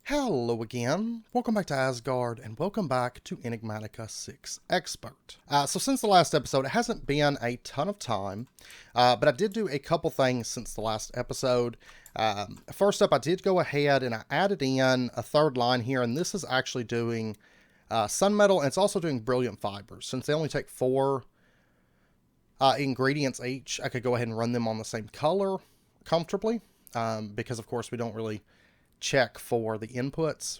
Hello again, welcome back to Asgard, and welcome back to Enigmatica 6 Expert. So since the last episode, it hasn't been a ton of time, but I did do a couple things since the last episode. First up, I did go ahead and I added in a third line here, and this is actually doing sun metal, and it's also doing brilliant fibers. Since they only take 4 ingredients each, I could go ahead and run them on the same color comfortably, because of course we don't really check for the inputs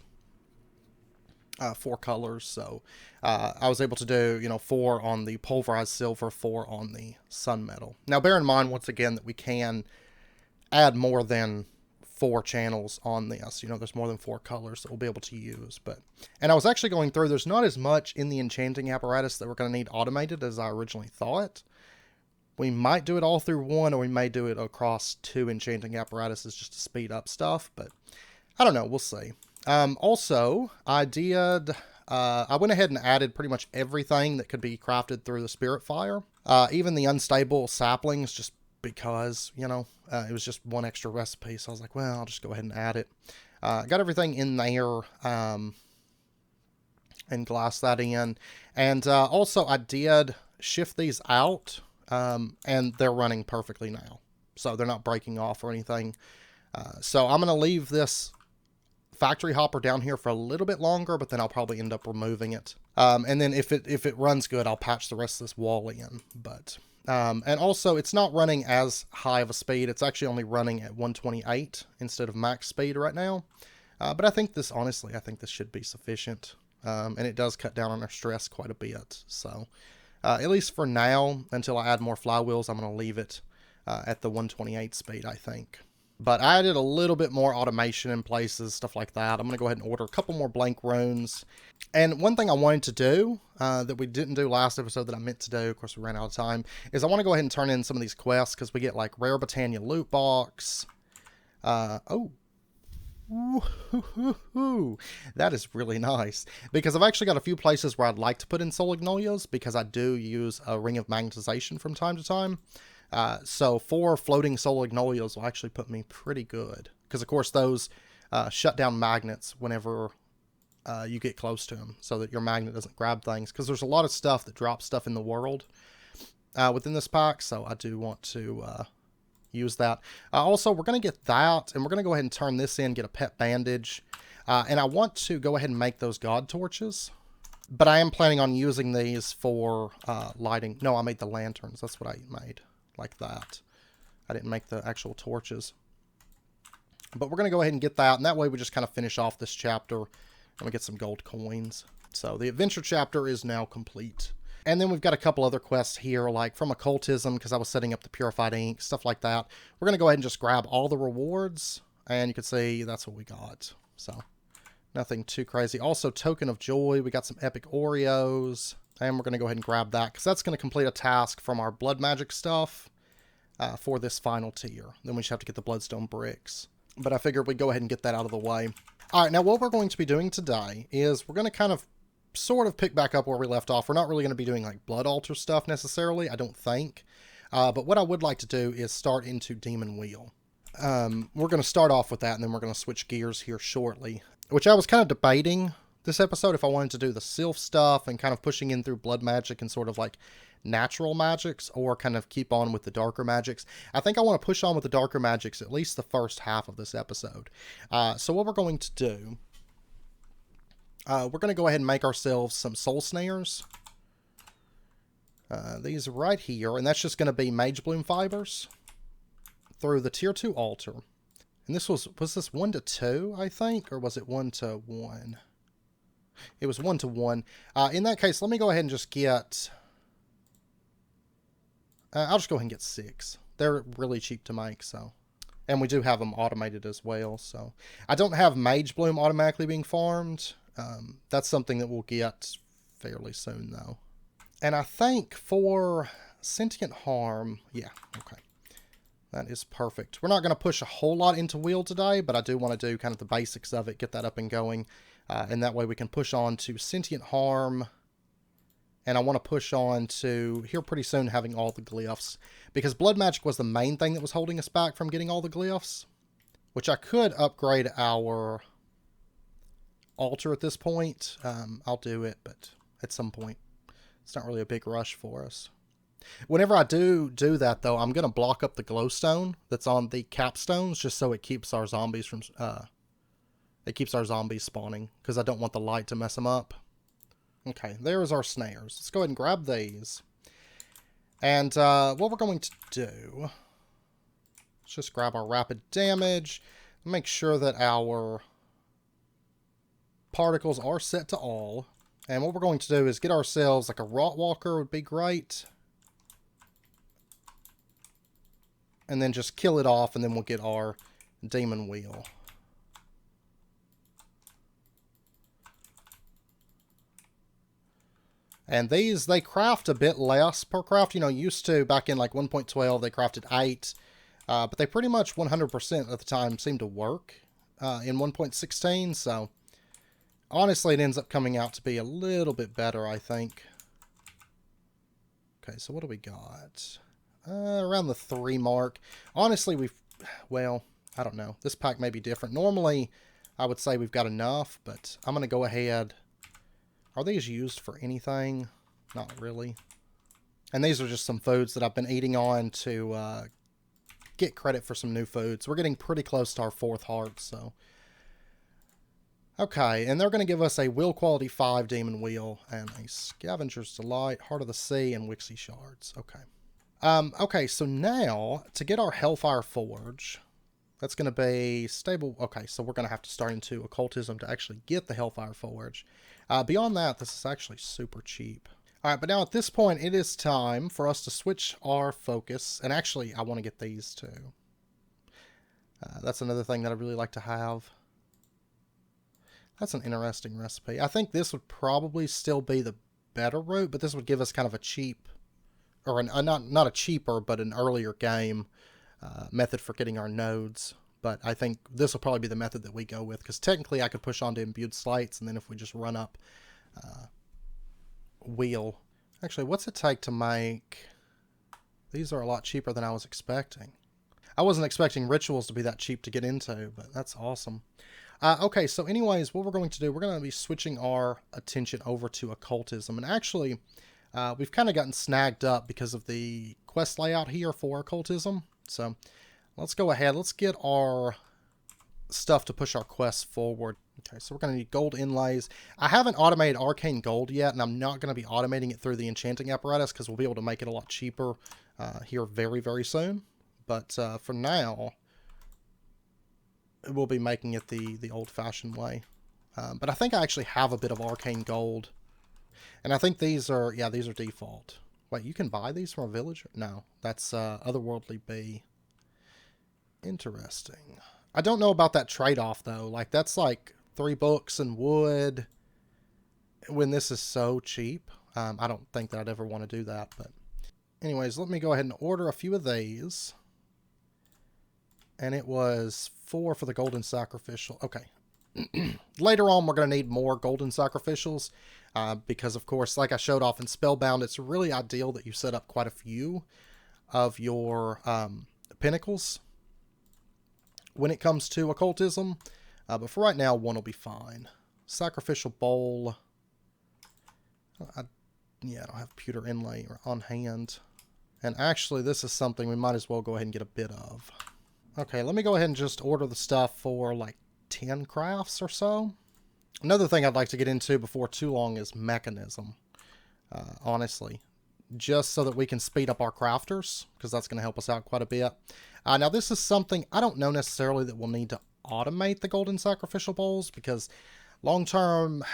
for colors. So I was able to do 4 on the pulverized silver, 4 on the sun metal. Now bear in mind once again that we can add more than 4 channels on this. There's more than 4 colors that we'll be able to use. And I was actually going through, there's not as much in the enchanting apparatus that we're going to need automated as I originally thought. We might do it all through one, or we may do it across 2 enchanting apparatuses just to speed up stuff, but I don't know, we'll see. Also, I went ahead and added pretty much everything that could be crafted through the Spirit Fire. Even the unstable saplings, just because, it was just one extra recipe, so I was like, well, I'll just go ahead and add it. Got everything in there, and glass that in. And also, I did shift these out, and they're running perfectly now. So they're not breaking off or anything. So I'm going to leave this factory hopper down here for a little bit longer, but then I'll probably end up removing it. And then if it runs good, I'll patch the rest of this wall in. But and also, it's not running as high of a speed. It's actually only running at 128 instead of max speed right now. But I think this should be sufficient. And it does cut down on our stress quite a bit. So at least for now, until I add more flywheels, I'm going to leave it at the 128 speed, I think. But I added a little bit more automation in places, stuff like that. I'm going to go ahead and order a couple more blank runes. And one thing I wanted to do that we didn't do last episode that I meant to do, of course we ran out of time, is I want to go ahead and turn in some of these quests because we get like Rare Britannia loot box. That is really nice, because I've actually got a few places where I'd like to put in Solignolias because I do use a Ring of Magnetization from time to time. So 4 floating Solignolias will actually put me pretty good, because of course those shut down magnets whenever you get close to them, so that your magnet doesn't grab things, because there's a lot of stuff that drops stuff in the world within this pack, so I do want to use that. Also, we're going to get that, and we're going to go ahead and turn this in, get a pet bandage, and I want to go ahead and make those god torches. But I am planning on using these for lighting. No, I made the lanterns. That's what I made. Like that. I didn't make the actual torches. But we're going to go ahead and get that, and that way we just kind of finish off this chapter, and we get some gold coins. So the adventure chapter is now complete. And then we've got a couple other quests here, like from Occultism, because I was setting up the purified ink, stuff like that. We're going to go ahead and just grab all the rewards, and you can see that's what we got. So nothing too crazy. Also, Token of Joy, we got some epic Oreos. And we're going to go ahead and grab that, because that's going to complete a task from our blood magic stuff for this final tier. Then we just have to get the bloodstone bricks. But I figured we'd go ahead and get that out of the way. Alright, now what we're going to be doing today is we're going to kind of sort of pick back up where we left off. We're not really going to be doing like blood altar stuff necessarily, I don't think. But what I would like to do is start into Demon Wheel. We're going to start off with that, and then we're going to switch gears here shortly. Which I was kind of debating this episode if I wanted to do the Sylph stuff and kind of pushing in through blood magic and sort of like natural magics, or kind of keep on with the darker magics. I think I want to push on with the darker magics at least the first half of this episode. So what we're going to do, we're going to go ahead and make ourselves some soul snares. These right here, and that's just going to be Mage Bloom fibers through the tier 2 altar. And this was this 1 to 2, I think, or was it 1 to 1? It was 1 to 1. In that case, let me go ahead and just get... I'll just go ahead and get 6. They're really cheap to make, so... And we do have them automated as well, so... I don't have Mage Bloom automatically being farmed. That's something that we'll get fairly soon, though. And I think for Sentient Harm... Yeah, okay. That is perfect. We're not going to push a whole lot into Wheel today, but I do want to do kind of the basics of it, get that up and going. And that way we can push on to Sentient Harm. And I want to push on to, here pretty soon, having all the glyphs. Because blood magic was the main thing that was holding us back from getting all the glyphs. Which I could upgrade our altar at this point, I'll do it, but at some point. It's not really a big rush for us. Whenever I do that, though, I'm going to block up the glowstone that's on the capstones just so it keeps our zombies from... it keeps our zombies spawning, because I don't want the light to mess them up. Okay, there's our snares. Let's go ahead and grab these. And what we're going to do... Let's just grab our rapid damage. Make sure that our particles are set to all. And what we're going to do is get ourselves like a Rotwalker would be great. And then just kill it off, and then we'll get our demon wheel. And these, they craft a bit less per craft. You know, used to, back in like 1.12, they crafted 8. But they pretty much 100% of the time seem to work in 1.16. So, honestly, it ends up coming out to be a little bit better, I think. Okay, so what do we got? Around the 3 mark. Honestly, well, I don't know. This pack may be different. Normally, I would say we've got enough, but I'm going to go ahead. Are these used for anything? Not really. And these are just some foods that I've been eating on to get credit for some new foods. We're getting pretty close to our 4th heart, so. Okay, and they're going to give us a Will Quality 5 Demon Wheel and a Scavenger's Delight, Heart of the Sea, and Wixie Shards. Okay. Okay, so now, to get our Hellfire Forge, that's going to be stable. Okay, so we're going to have to start into Occultism to actually get the Hellfire Forge. Beyond that, this is actually super cheap. Alright, but now at this point, it is time for us to switch our focus. And actually, I want to get these too. That's another thing that I really like to have. That's an interesting recipe. I think this would probably still be the better route, but this would give us kind of a cheap, or not a cheaper, but an earlier game method for getting our nodes. But I think this will probably be the method that we go with, because technically I could push on to imbued slates, and then if we just run up wheel. Actually, what's it take to make... These are a lot cheaper than I was expecting. I wasn't expecting rituals to be that cheap to get into, but that's awesome. Okay, so anyways, what we're going to do, we're going to be switching our attention over to Occultism. And actually, we've kind of gotten snagged up because of the quest layout here for Occultism. So let's go ahead. Let's get our stuff to push our quests forward. Okay, so we're going to need gold inlays. I haven't automated arcane gold yet, and I'm not going to be automating it through the enchanting apparatus because we'll be able to make it a lot cheaper here very, very soon. But for now, we'll be making it the old-fashioned way. But I think I actually have a bit of arcane gold. And I think these are, yeah, these are default. Wait, you can buy these from a villager? No, that's Otherworldly B. Interesting. I don't know about that trade-off, though. Like, that's like 3 books and wood when this is so cheap. I don't think that I'd ever want to do that. But anyways, let me go ahead and order a few of these. And it was 4 for the golden sacrificial. Okay. Later on, we're going to need more golden sacrificials. Because, of course, like I showed off in Spellbound, it's really ideal that you set up quite a few of your pinnacles when it comes to Occultism. But for right now, 1 will be fine. Sacrificial Bowl. I don't have pewter inlay on hand. And actually, this is something we might as well go ahead and get a bit of. Okay, let me go ahead and just order the stuff for like 10 crafts or so. Another thing I'd like to get into before too long is mechanism. Honestly. Just so that we can speed up our crafters, because that's going to help us out quite a bit. Now, this is something I don't know necessarily that we'll need to automate the golden sacrificial bowls, because long term,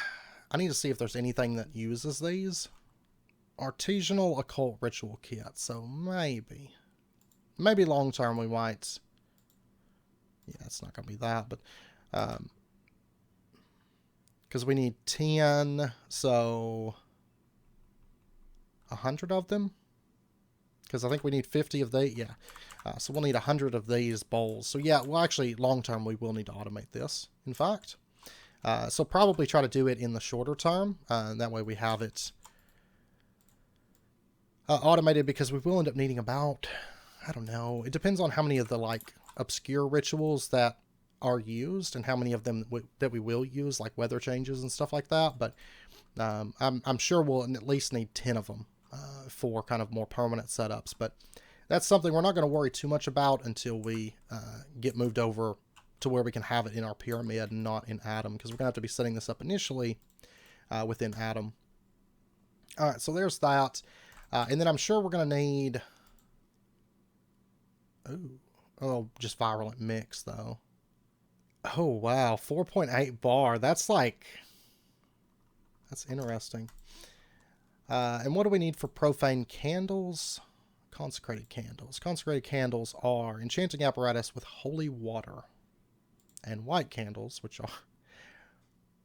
I need to see if there's anything that uses these. Artisanal occult ritual kit, so maybe long term we might... Yeah, it's not going to be that, but... because we need 10, so... 100 of them? Because I think we need 50 of these. Yeah. So we'll need 100 of these bowls. So yeah, well actually, long term, we will need to automate this, in fact. So probably try to do it in the shorter term. That way we have it automated, because we will end up needing about... I don't know. It depends on how many of the, like, obscure rituals that are used and how many of them that we will use, like weather changes and stuff like that. But I'm sure we'll at least need 10 of them for kind of more permanent setups. But that's something we're not going to worry too much about until we get moved over to where we can have it in our pyramid and not in Atom, because we're going to have to be setting this up initially within Atom. All right, so there's that. And then I'm sure we're going to need... Oh, just Virulent Mix, though. Oh, wow. 4.8 bar. That's like... That's interesting. And what do we need for Profane Candles? Consecrated Candles. Consecrated Candles are Enchanting Apparatus with Holy Water. And White Candles, which are...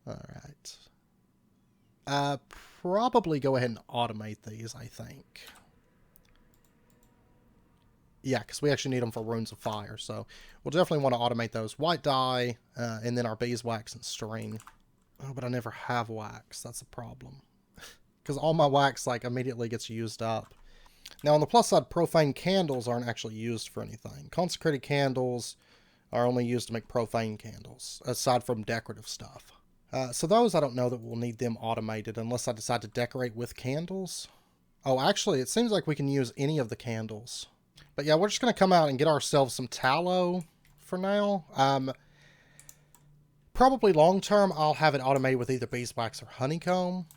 Alright. Probably go ahead and automate these, I think. Yeah, because we actually need them for Runes of Fire, so we'll definitely want to automate those. White dye, and then our beeswax and string. Oh, but I never have wax. That's a problem. Because all my wax, like, immediately gets used up. Now, on the plus side, profane candles aren't actually used for anything. Consecrated candles are only used to make profane candles, aside from decorative stuff. So those, I don't know that we'll need them automated unless I decide to decorate with candles. Oh, actually, it seems like we can use any of the candles. But yeah, we're just going to come out and get ourselves some tallow for now. Probably long term, I'll have it automated with either beeswax or honeycomb.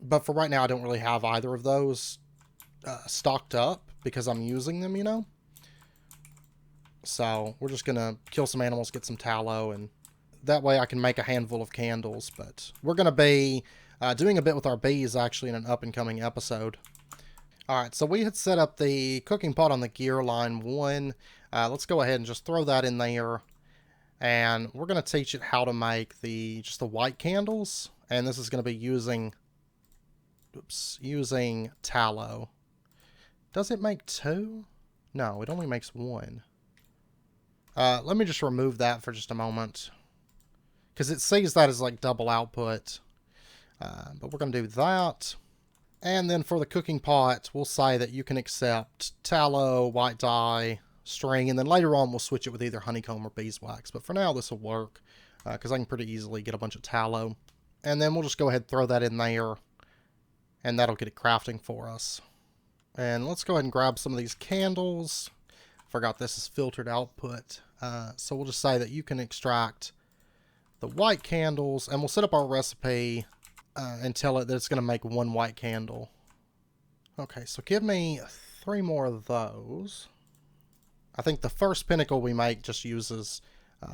But for right now, I don't really have either of those stocked up because I'm using them, you know? So we're just going to kill some animals, get some tallow, and that way I can make a handful of candles. But we're going to be doing a bit with our bees, actually, in an up-and-coming episode. Alright, so we had set up the cooking pot on the gear line 1. Let's go ahead and just throw that in there. And we're going to teach it how to make just the white candles. And this is going to be using tallow. Does it make 2? No, it only makes 1. Let me just remove that for just a moment, because it sees that as like double output. But we're going to do that. And then for the cooking pot, we'll say that you can accept tallow, white dye, string, and then later on we'll switch it with either honeycomb or beeswax. But for now, this will work, because I can pretty easily get a bunch of tallow. And then we'll just go ahead and throw that in there, and that'll get it crafting for us. And let's go ahead and grab some of these candles. Forgot this is filtered output. So we'll just say that you can extract the white candles, and we'll set up our recipe and tell it that it's going to make 1 white candle. Okay, so give me 3 more of those. I think the first pinnacle we make just uses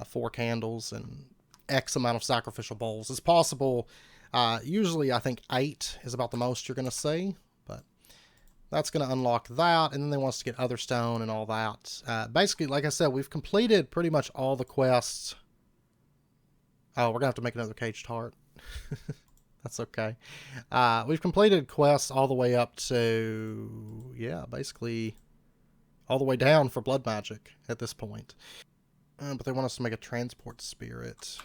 4 candles and X amount of sacrificial bowls. It's possible, usually I think 8 is about the most you're going to see, but that's going to unlock that, and then they want us to get other stone and all that. Basically, like I said, we've completed pretty much all the quests. Oh, we're going to have to make another caged heart. That's okay. We've completed quests all the way up to, yeah, basically all the way down for blood magic at this point. But they want us to make a transport spirit.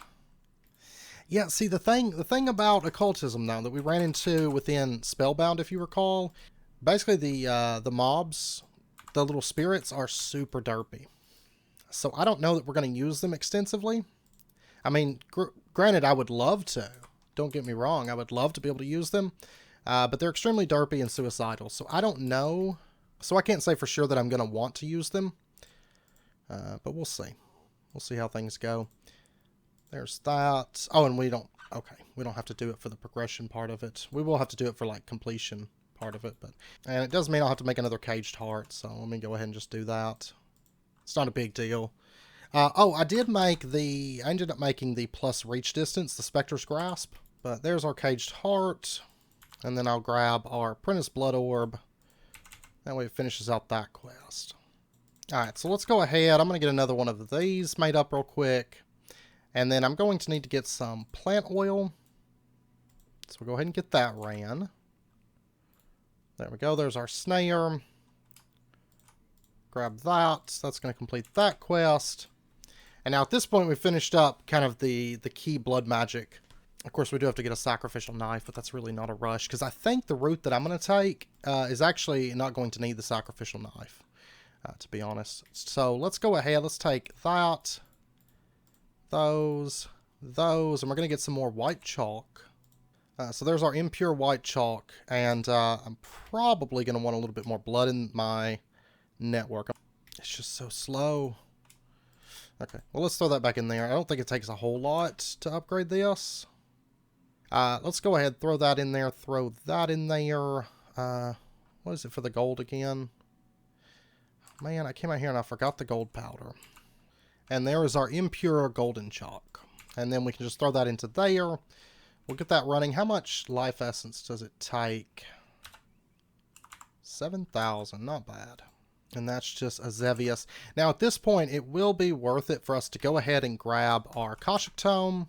Yeah, see, the thing about occultism now that we ran into within Spellbound, if you recall, basically the mobs, the little spirits, are super derpy. So I don't know that we're going to use them extensively. I mean, granted, I would love to. Don't get me wrong, I would love to be able to use them, but they're extremely derpy and suicidal, so I don't know. So I can't say for sure that I'm going to want to use them, but we'll see. We'll see how things go. There's that. Oh, and we don't have to do it for the progression part of it. We will have to do it for, like, completion part of it, and it does mean I'll have to make another caged heart, so let me go ahead and just do that. It's not a big deal. Oh, I ended up making the plus reach distance, the Spectre's Grasp. But there's our caged heart. And then I'll grab our Apprentice Blood Orb. That way it finishes out that quest. Alright, so let's go ahead. I'm going to get another one of these made up real quick. And then I'm going to need to get some plant oil. So we'll go ahead and get that ran. There we go. There's our snare. Grab that. That's going to complete that quest. And now at this point we've finished up kind of the key blood magic. Of course we do have to get a sacrificial knife, but that's really not a rush, because I think the route that I'm going to take is actually not going to need the sacrificial knife, to be honest. So let's go ahead, let's take that, those, and we're going to get some more white chalk. So there's our impure white chalk, and I'm probably going to want a little bit more blood in my network. It's just so slow. Okay, well, let's throw that back in there. I don't think it takes a whole lot to upgrade this. Let's go ahead, throw that in there, throw that in there. What is it for the gold again? Man, I came out here and I forgot the gold powder. And there is our impure golden chalk. And then we can just throw that into there. We'll get that running. How much life essence does it take? 7,000, not bad. And that's just a Zevious. Now at this point, it will be worth it for us to go ahead and grab our Akashic Tome.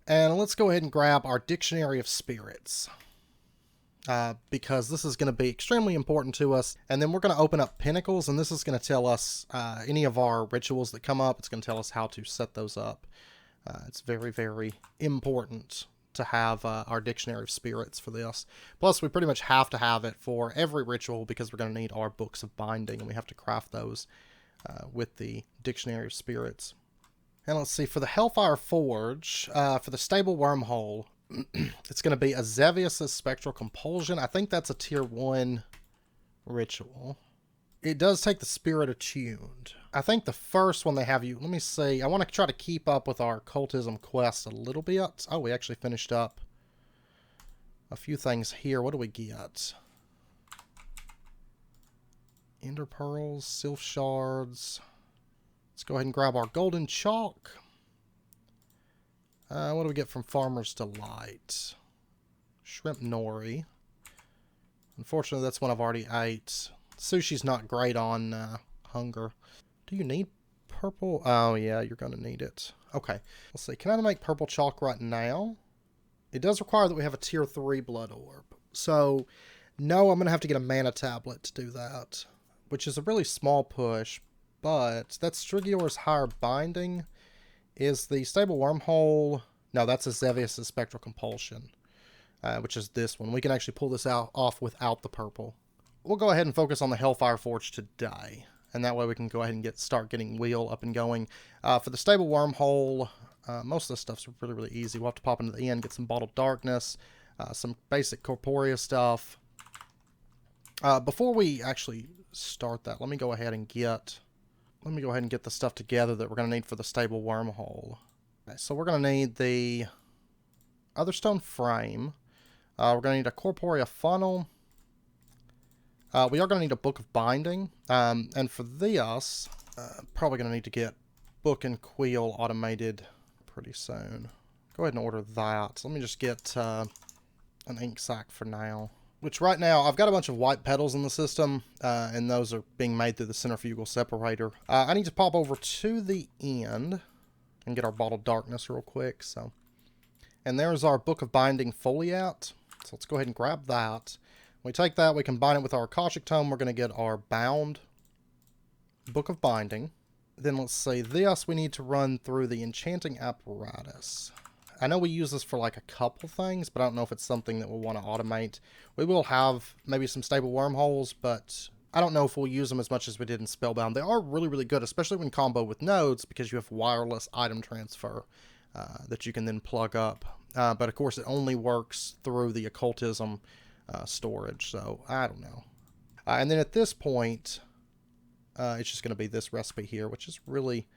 And let's go ahead and grab our Dictionary of Spirits. Because this is going to be extremely important to us. And then we're going to open up Pinnacles, and this is going to tell us any of our rituals that come up. It's going to tell us how to set those up. It's very, very important to have our Dictionary of Spirits for this. Plus, we pretty much have to have it for every ritual because we're going to need our Books of Binding, and we have to craft those with the Dictionary of Spirits. And let's see, for the Hellfire Forge, for the Stable Wormhole, it's going to be a Zevious' Spectral Compulsion. I think that's a Tier 1 ritual. It does take the Spirit Attuned. I think the first one they have you... Let me see. I want to try to keep up with our Occultism quest a little bit. Oh, we actually finished up a few things here. What do we get? Ender Pearls, Sylph Shards. Let's go ahead and grab our Golden Chalk. What do we get from Farmer's Delight? Shrimp Nori. Unfortunately, that's one I've already ate. Sushi's not great on hunger. Do you need purple? Oh, yeah, you're going to need it. Okay. Let's see. Can I make purple chalk right now? It does require that we have a Tier 3 blood orb. So, no, I'm going to have to get a mana tablet to do that. Which is a really small push. But that's Strigior's Higher Binding. Is the Stable Wormhole... No, that's a Zevious' Spectral Compulsion. Which is this one. We can actually pull this off without the purple. We'll go ahead and focus on the Hellfire Forge today. And that way we can go ahead and start getting Wheel up and going. For the Stable Wormhole, most of the stuff's really, really easy. We'll have to pop into the end, get some Bottled Darkness, some basic Corporea stuff. Before we actually start that, let me go ahead and get the stuff together that we're going to need for the Stable Wormhole. Okay, so we're going to need the Otherstone Frame. We're going to need a Corporea Funnel. We are going to need a Book of Binding. And for this, probably going to need to get Book and Quill automated pretty soon. Go ahead and order that. So let me just get an ink sac for now. Which right now, I've got a bunch of white petals in the system, and those are being made through the centrifugal separator. I need to pop over to the end and get our Bottled Darkness real quick. So, and there's our Book of Binding Foliat. So let's go ahead and grab that. We take that, we combine it with our Akashic Tome, we're going to get our Bound Book of Binding. Then let's see, this we need to run through the Enchanting Apparatus. I know we use this for like a couple things, but I don't know if it's something that we'll want to automate. We will have maybe some Stable Wormholes, but I don't know if we'll use them as much as we did in Spellbound. They are really, really good, especially when combo with nodes, because you have wireless item transfer that you can then plug up. But of course, it only works through the Occultism storage, so I don't know. And then at this point, it's just going to be this recipe here, which is really,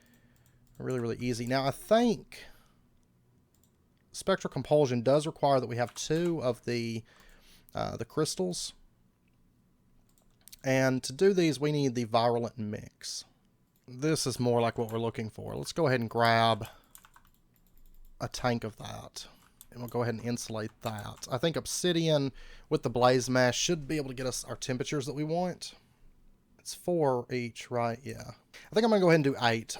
really, really easy. Now, I think Spectral Compulsion does require that we have 2 of the crystals. And to do these, we need the Virulent Mix. This is more like what we're looking for. Let's go ahead and grab a tank of that. And we'll go ahead and insulate that. I think Obsidian with the Blaze Mesh should be able to get us our temperatures that we want. It's 4 each, right? Yeah. I think I'm going to go ahead and do 8.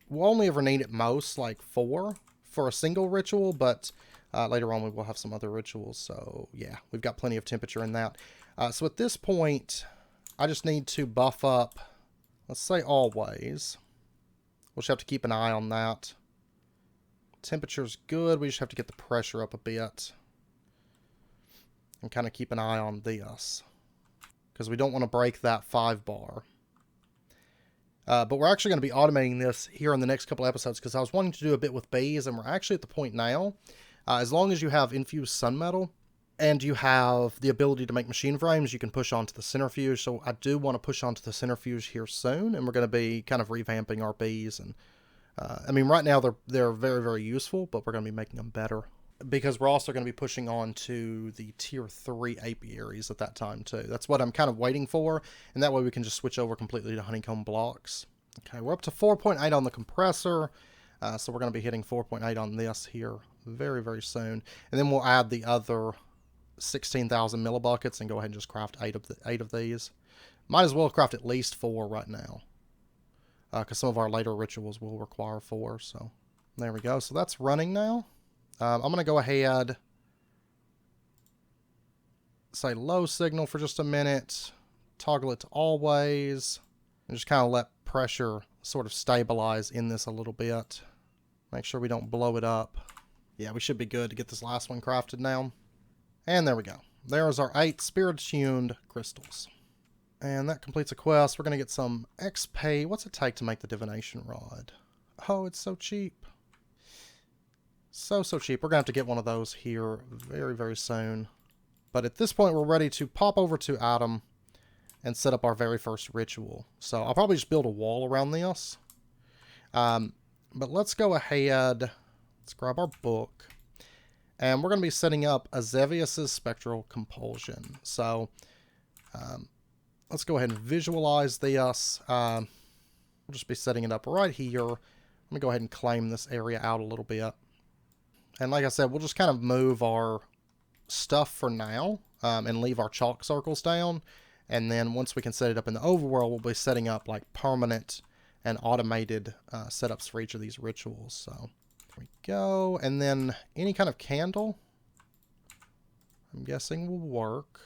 We'll only ever need at most like 4 for a single ritual, but later on we will have some other rituals. So yeah, we've got plenty of temperature in that. So at this point, I just need to buff up, let's say always. We'll just have to keep an eye on that. Temperature's good. We just have to get the pressure up a bit. And kind of keep an eye on this. Because we don't want to break that 5 bar. But we're actually going to be automating this here in the next couple episodes because I was wanting to do a bit with bees, and we're actually at the point now, as long as you have infused sunmetal and you have the ability to make machine frames, you can push onto the centrifuge. So I do want to push onto the centrifuge here soon, and we're going to be kind of revamping our bees. And I mean, right now they're very, very useful, but we're going to be making them better because we're also going to be pushing on to the tier 3 apiaries at that time too. That's what I'm kind of waiting for, and that way we can just switch over completely to honeycomb blocks. Okay, we're up to 4.8 on the compressor, so we're going to be hitting 4.8 on this here very, very soon. And then we'll add the other 16,000 millibuckets and go ahead and just craft 8 of these. Might as well craft at least 4 right now, because some of our later rituals will require 4. So there we go. So that's running now. I'm going to go ahead, say low signal for just a minute, toggle it to always, and just kind of let pressure sort of stabilize in this a little bit. Make sure we don't blow it up. Yeah, we should be good to get this last one crafted now. And there we go. There's our 8 spirit-tuned crystals. And that completes a quest. We're going to get some XP. What's it take to make the divination rod? Oh, it's so cheap. So cheap. We're going to have to get one of those here very, very soon. But at this point, we're ready to pop over to Adam and set up our very first ritual. So I'll probably just build a wall around this. But let's go ahead. Let's grab our book. And we're going to be setting up Azevius' Spectral Compulsion. So let's go ahead and visualize this. We'll just be setting it up right here. I'm going to go ahead and claim this area out a little bit. And like I said, we'll just kind of move our stuff for now and leave our chalk circles down. And then once we can set it up in the overworld, we'll be setting up like permanent and automated setups for each of these rituals. So there we go. And then any kind of candle, I'm guessing will work.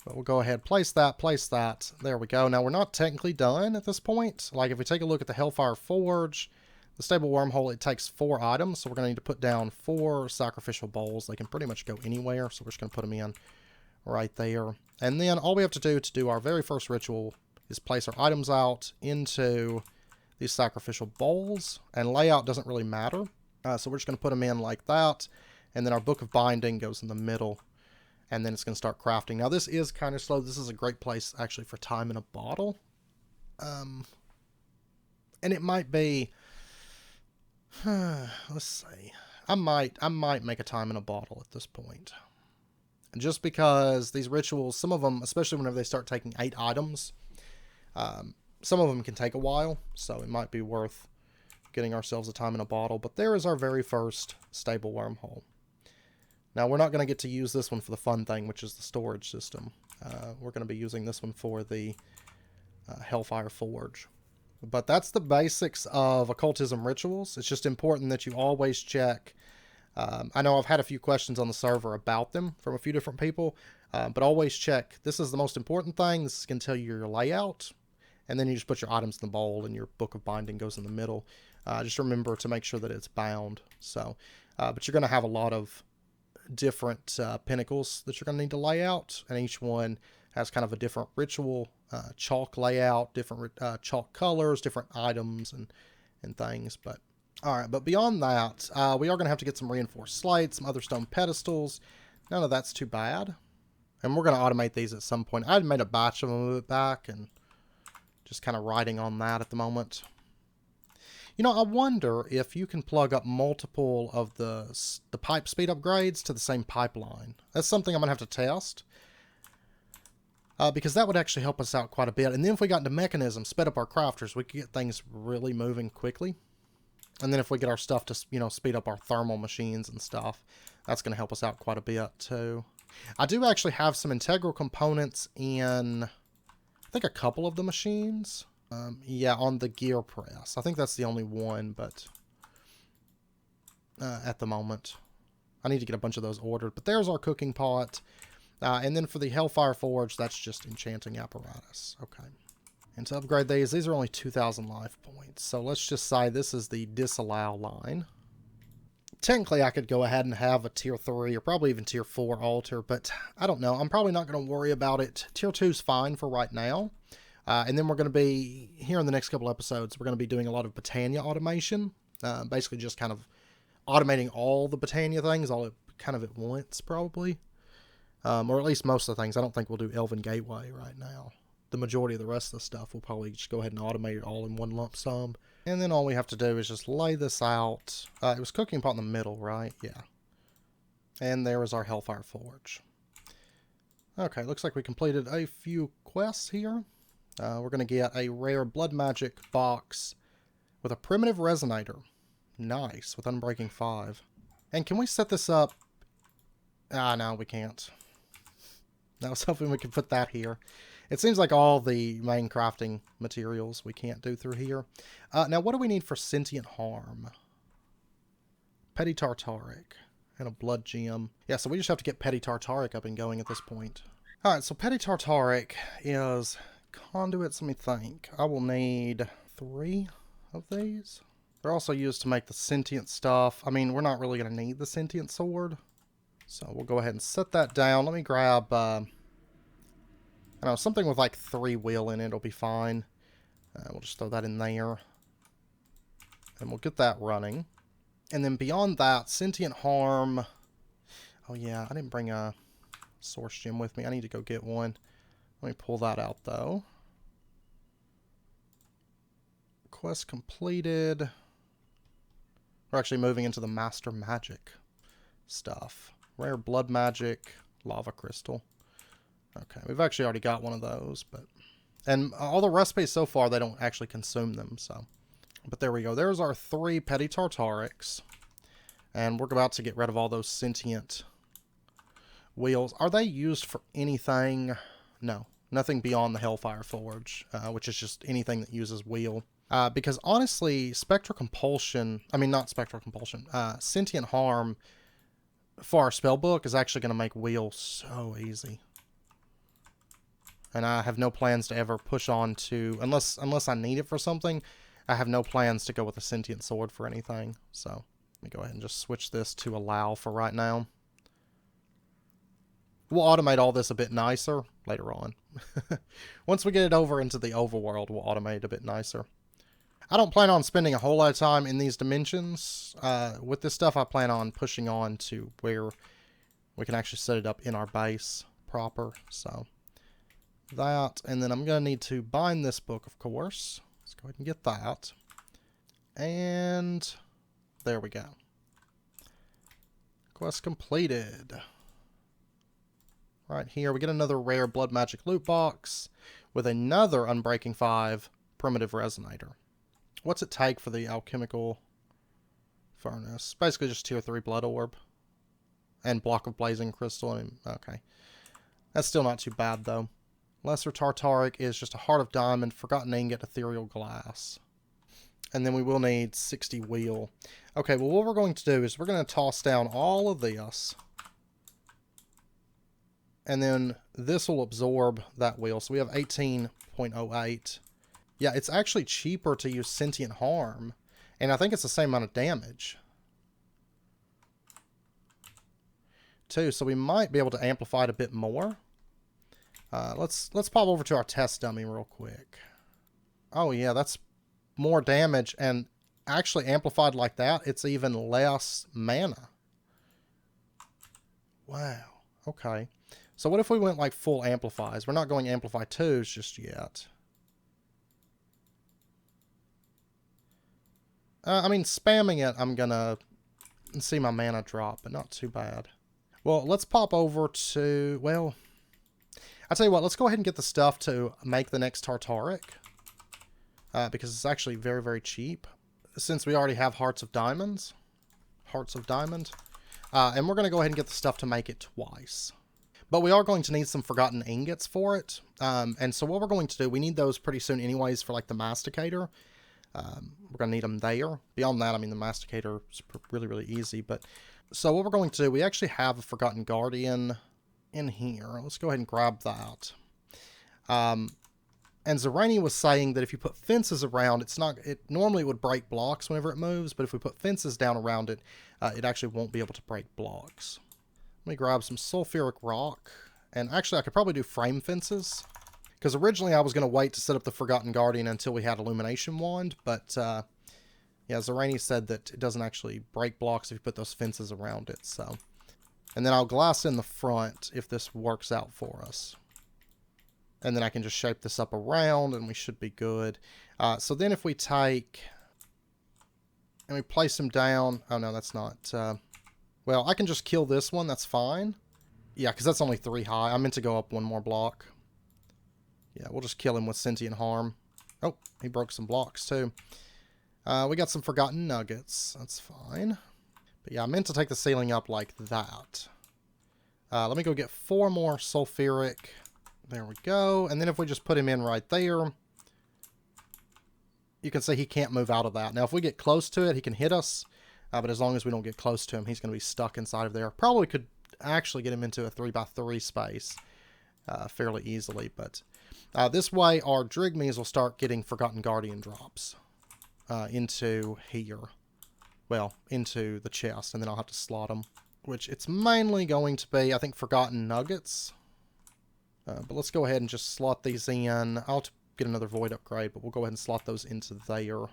But we'll go ahead, place that. There we go. Now we're not technically done at this point. Like if we take a look at the Hellfire Forge, the stable wormhole, it takes 4 items, so we're going to need to put down 4 sacrificial bowls. They can pretty much go anywhere, so we're just going to put them in right there. And then all we have to do our very first ritual is place our items out into these sacrificial bowls, and layout doesn't really matter. So we're just going to put them in like that, and then our Book of Binding goes in the middle, and then it's going to start crafting. Now this is kind of slow. This is a great place actually for time in a bottle. And it might be... let's see. I might make a time in a bottle at this point. And just because these rituals, some of them, especially whenever they start taking 8 items, some of them can take a while, so it might be worth getting ourselves a time in a bottle. But there is our very first stable wormhole. Now we're not going to get to use this one for the fun thing, which is the storage system. We're going to be using this one for the Hellfire Forge. But that's the basics of occultism rituals. It's just important that you always check. I know I've had a few questions on the server about them from a few different people, but always check. This is the most important thing. This is going to tell you your layout, and then you just put your items in the bowl, and your Book of Binding goes in the middle. Just remember to make sure that it's bound. So, but you're going to have a lot of different pinnacles that you're going to need to lay out, and each one has kind of a different ritual chalk layout, different chalk colors, different items and things. But all right, but beyond that, we are going to have to get some reinforced slates, some other stone pedestals. None of that's too bad. And we're going to automate these at some point. I'd made a batch of them a bit back and just kind of riding on that at the moment. You know, I wonder if you can plug up multiple of the pipe speed upgrades to the same pipeline. That's something I'm going to have to test. Because that would actually help us out quite a bit. And then if we got into mechanism, sped up our crafters, we could get things really moving quickly. And then if we get our stuff to, you know, speed up our thermal machines and stuff, that's going to help us out quite a bit too. I do actually have some integral components in, I think, a couple of the machines. Yeah, on the gear press. I think that's the only one, but at the moment. I need to get a bunch of those ordered. But there's our cooking pot. And then for the Hellfire Forge, that's just Enchanting Apparatus. Okay. And to upgrade these are only 2,000 life points. So let's just say this is the disallow line. Technically, I could go ahead and have a tier 3 or probably even tier 4 altar, but I don't know. I'm probably not going to worry about it. Tier 2 is fine for right now. And then we're going to be, here in the next couple episodes, we're going to be doing a lot of Britannia automation. Basically just kind of automating all the Britannia things, kind of at once, probably. Or at least most of the things. I don't think we'll do Elven Gateway right now. The majority of the rest of the stuff, we'll probably just go ahead and automate it all in one lump sum. And then all we have to do is just lay this out. It was cooking pot in the middle, right? Yeah. And there is our Hellfire Forge. Okay, looks like we completed a few quests here. We're going to get a rare Blood Magic box with a Primitive Resonator. Nice, with Unbreaking 5. And can we set this up? No, we can't. I was hoping we could put that here. It seems like all the main crafting materials we can't do through here. Now, what do we need for Sentient Harm? Petty Tartaric and a Blood Gem. Yeah, so we just have to get Petty Tartaric up and going at this point. Alright, so Petty Tartaric is conduits. Let me think. I will need 3 of these. They're also used to make the sentient stuff. I mean, we're not really going to need the sentient sword. So we'll go ahead and set that down. Let me grab, I don't know, something with like 3 wheel in it will be fine. We'll just throw that in there. And we'll get that running. And then beyond that, Sentient Harm. Oh yeah, I didn't bring a Source Gem with me. I need to go get one. Let me pull that out though. Quest completed. We're actually moving into the Master Magic stuff. Rare Blood Magic, Lava Crystal. Okay, we've actually already got one of those, but... And all the recipes so far, they don't actually consume them, so... But there we go. There's our 3 Petty Tartarics. And we're about to get rid of all those sentient wheels. Are they used for anything? No. Nothing beyond the Hellfire Forge, which is just anything that uses wheel. Because honestly, Spectral Compulsion... I mean, not Spectral Compulsion. Sentient Harm for our spellbook is actually going to make wheel so easy. And I have no plans to ever push on to... Unless I need it for something... I have no plans to go with a sentient sword for anything, so let me go ahead and just switch this to allow for right now. We'll automate all this a bit nicer later on. Once we get it over into the overworld, we'll automate it a bit nicer. I don't plan on spending a whole lot of time in these dimensions. With this stuff, I plan on pushing on to where we can actually set it up in our base proper, so that, and then I'm going to need to bind this book, of course. Let's go ahead and get that. And there we go. Quest completed. Right here, we get another rare Blood Magic loot box with another Unbreaking 5 Primitive Resonator. What's it take for the Alchemical Furnace? Basically just tier 3 Blood Orb. And Block of Blazing Crystal. Okay. That's still not too bad, though. Lesser Tartaric is just a Heart of Diamond, Forgotten Ingot, Ethereal Glass. And then we will need 60 wheel. Okay, well what we're going to do is we're going to toss down all of this. And then this will absorb that wheel. So we have 18.08. Yeah, it's actually cheaper to use Sentient Harm. And I think it's the same amount of damage. Too, so we might be able to amplify it a bit more. Let's pop over to our test dummy real quick. Oh yeah, that's more damage, and actually amplified like that, it's even less mana. Wow. Okay. So what if we went like full amplifies? We're not going amplify 2s just yet. I mean, spamming it, I'm gonna see my mana drop, but not too bad. Well, let's pop over to, well... I'll tell you what, let's go ahead and get the stuff to make the next Tartaric. Because it's actually very, very cheap. Since we already have Hearts of Diamonds. Hearts of Diamond. And we're going to go ahead and get the stuff to make it twice. But we are going to need some Forgotten Ingots for it. And so what we're going to do, we need those pretty soon anyways for like the Masticator. We're going to need them there. Beyond that, I mean, the Masticator is really, really easy. But so what we're going to do, we actually have a Forgotten Guardian in here. Let's go ahead and grab that. And Zarani was saying that if you put fences around, it normally would break blocks whenever it moves, but if we put fences down around it, it actually won't be able to break blocks. Let me grab some sulfuric rock, and actually I could probably do frame fences, Because originally I was going to wait to set up the Forgotten Guardian until we had Illumination Wand, but yeah, Zarani said that it doesn't actually break blocks if you put those fences around it, so. And then I'll glass in the front if this works out for us. And then I can just shape this up around and we should be good. So then if we take and we place him down. Oh no, that's not. Well, I can just kill this one. That's fine. Yeah, because that's only 3 high. I meant to go up 1 more block. Yeah, we'll just kill him with Sentient Harm. Oh, he broke some blocks too. We got some Forgotten Nuggets. That's fine. But yeah, I meant to take the ceiling up like that. Let me go get 4 more Sulfuric. There we go. And then if we just put him in right there, you can see he can't move out of that. Now, if we get close to it, he can hit us. But as long as we don't get close to him, he's going to be stuck inside of there. Probably could actually get him into a 3x3 space fairly easily. But this way, our Drigmies will start getting Forgotten Guardian drops into here. Well, into the chest. And then I'll have to slot them. Which it's mainly going to be, I think, Forgotten Nuggets. But let's go ahead and just slot these in. I'll get another Void upgrade, but we'll go ahead and slot those into there.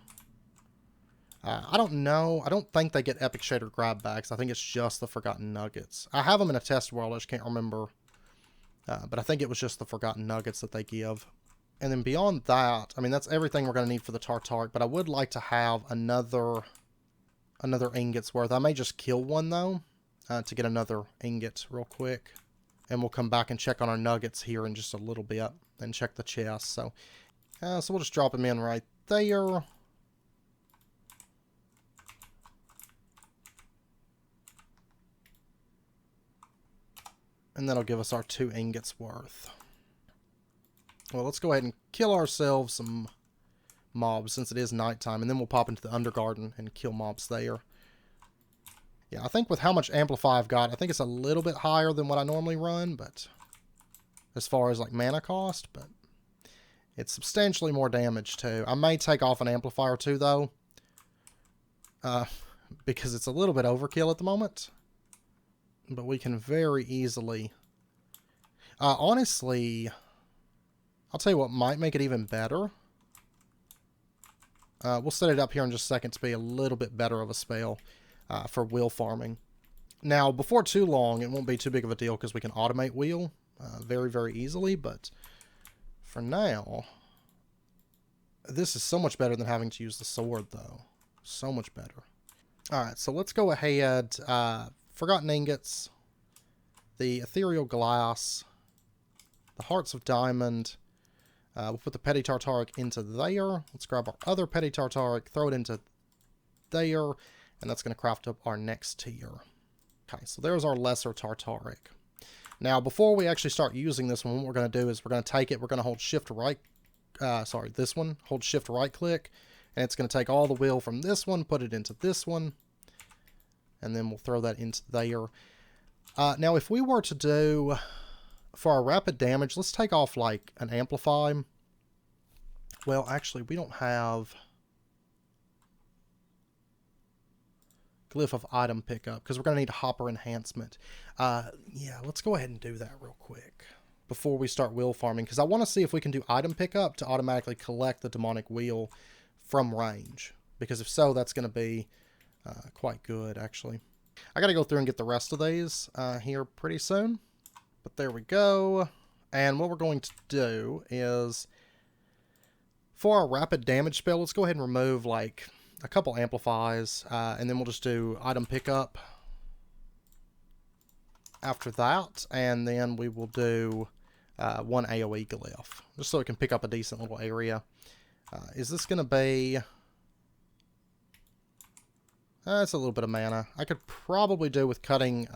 I don't know. I don't think they get Epic Shader grab bags. I think it's just the Forgotten Nuggets. I have them in a test world. I just can't remember. But I think it was just the Forgotten Nuggets that they give. And then beyond that, I mean, that's everything we're going to need for the Tartaric. But I would like to have another ingot's worth. I may just kill one, though, to get another ingot real quick. And we'll come back and check on our nuggets here in just a little bit. And check the chest. So we'll just drop them in right there. And that'll give us our 2 ingots worth. Well, let's go ahead and kill ourselves some mobs since it is nighttime. And then we'll pop into the Undergarden and kill mobs there. Yeah, I think with how much Amplify I've got, I think it's a little bit higher than what I normally run, but as far as like mana cost, but it's substantially more damage too. I may take off an Amplifier or 2 though, because it's a little bit overkill at the moment, but we can very easily, honestly, I'll tell you what might make it even better. We'll set it up here in just a second to be a little bit better of a spell. For wheel farming. Now, before too long, it won't be too big of a deal because we can automate wheel very, very easily. But for now, this is so much better than having to use the sword, though. So much better. All right, so let's go ahead. Forgotten Ingots, the Ethereal Glass, the Hearts of Diamond. We'll put the Petty Tartaric into there. Let's grab our other Petty Tartaric, throw it into there. And that's going to craft up our next tier. Okay, so there's our Lesser Tartaric. Now, before we actually start using this one, what we're going to do is we're going to take it, we're going to hold Shift right, this one, hold Shift right click, and it's going to take all the wheel from this one, put it into this one, and then we'll throw that into there. Now, if we were to do, for our rapid damage, let's take off like an Amplify. Well, actually, we don't have Glyph of Item Pickup, because we're going to need a Hopper Enhancement. Yeah, let's go ahead and do that real quick before we start wheel farming, because I want to see if we can do Item Pickup to automatically collect the Demonic Wheel from range, because if so, that's going to be quite good, actually. I got to go through and get the rest of these here pretty soon, but there we go. And what we're going to do is, for our rapid damage spell, let's go ahead and remove, like, a couple amplifies, and then we'll just do item pickup after that, and then we will do 1 AoE glyph, just so it can pick up a decent little area. Is this going to be... it's a little bit of mana. I could probably do with cutting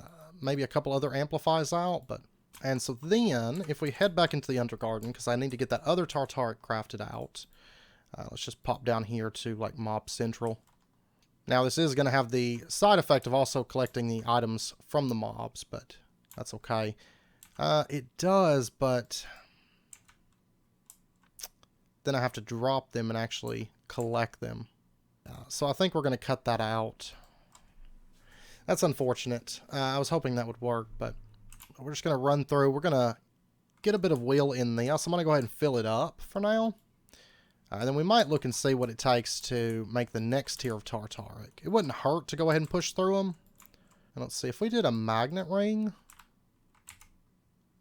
maybe a couple other amplifies out, but... And so then, if we head back into the Undergarden, because I need to get that other Tartaric crafted out... let's just pop down here to like Mob Central. Now this is going to have the side effect of also collecting the items from the mobs, but that's okay. It does, but then I have to drop them and actually collect them. So I think we're going to cut that out. That's unfortunate. I was hoping that would work, but we're just going to run through. We're going to get a bit of wheel in there, so I'm going to go ahead and fill it up for now. And then we might look and see what it takes to make the next tier of Tartaric. It wouldn't hurt to go ahead and push through them. And let's see, if we did a magnet ring,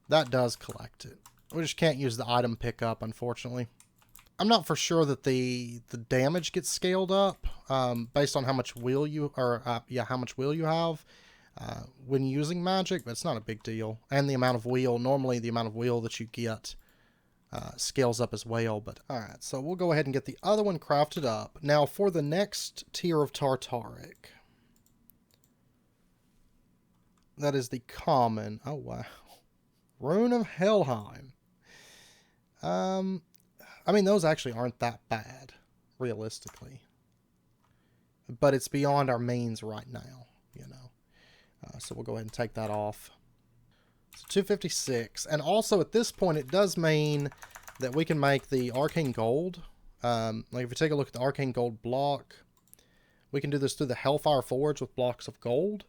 that does collect it. We just can't use the item pickup, unfortunately. I'm not for sure that the damage gets scaled up based on how much wheel you how much wheel you have when using magic, but it's not a big deal. And the amount of wheel, normally the amount of wheel that you get scales up as well. But all right, so we'll go ahead and get the other one crafted up. Now for the next tier of Tartaric, that is the common. Oh wow, Rune of Helheim. I mean, those actually aren't that bad, realistically. But it's beyond our means right now, you know. So we'll go ahead and take that off. So 256. And also at this point, it does mean that we can make the Arcane Gold. Like if we take a look at the Arcane Gold block, we can do this through the Hellfire Forge with blocks of gold.